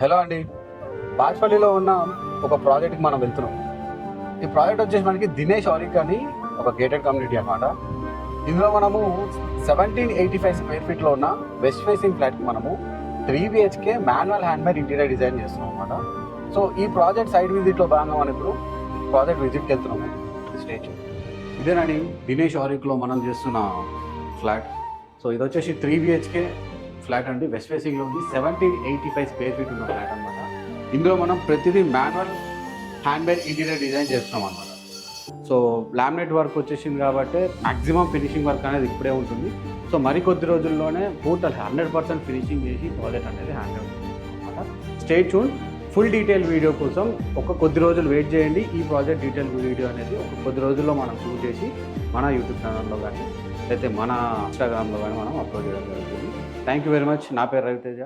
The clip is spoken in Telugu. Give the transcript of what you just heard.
హలో అండి, బాచ్పల్లిలో ఉన్న ఒక ప్రాజెక్ట్కి మనం వెళ్తున్నాం. ఈ ప్రాజెక్ట్ వచ్చేసి మనకి దినేష్ ఆరిక్ అని ఒక గేటెడ్ కమ్యూనిటీ అనమాట. ఇందులో మనము 1785 స్క్వేర్ ఫీట్లో ఉన్న వెస్ట్ ఫేసింగ్ ఫ్లాట్కి మనము 3 BHK manual handmade interior design చేస్తున్నాం అనమాట. సో ఈ ప్రాజెక్ట్ సైట్ విజిట్లో భాగంగా మనం ఇప్పుడు ప్రాజెక్ట్ విజిట్కి వెళ్తున్నాము. స్టేజ్ ఇదేనండి దినేష్ ఆరిక్లో మనం చేస్తున్న ఫ్లాట్. సో ఇది వచ్చేసి 3 BHK ఫ్లాట్ అండి. వెస్ట్ ఫేసింగ్లో ఉంది. 1785 స్క్వేర్ ఫీట్ ఉన్న ఫ్లాట్ అనమాట. ఇందులో మనం ప్రతిదీ మాన్యువల్ హ్యాండ్మేడ్ ఇంటీరియర్ డిజైన్ చేస్తున్నాం అనమాట. సో లామినేట్ వర్క్ వచ్చేసింది కాబట్టి మ్యాక్సిమం ఫినిషింగ్ వర్క్ అనేది ఇప్పుడే ఉంటుంది. సో మరికొద్ది రోజుల్లోనే టోటల్ 100% ఫినిషింగ్ చేసి ప్రాజెక్ట్ అనేది హ్యాండ్ అవుతుంది అనమాట. Stay tune. Full detail video కోసం ఒక కొద్ది రోజులు వెయిట్ చేయండి. ఈ ప్రాజెక్ట్ డీటెయిల్ వీడియో అనేది ఒక కొద్ది రోజుల్లో మనం షూట్ చేసి మన యూట్యూబ్ ఛానల్లో కానీ లేకపోతే మన ఇన్స్టాగ్రామ్లో కానీ మనం అప్లోడ్ చేయడం జరుగుతుంది. Thank you very much. నా పేరు రవితేజ.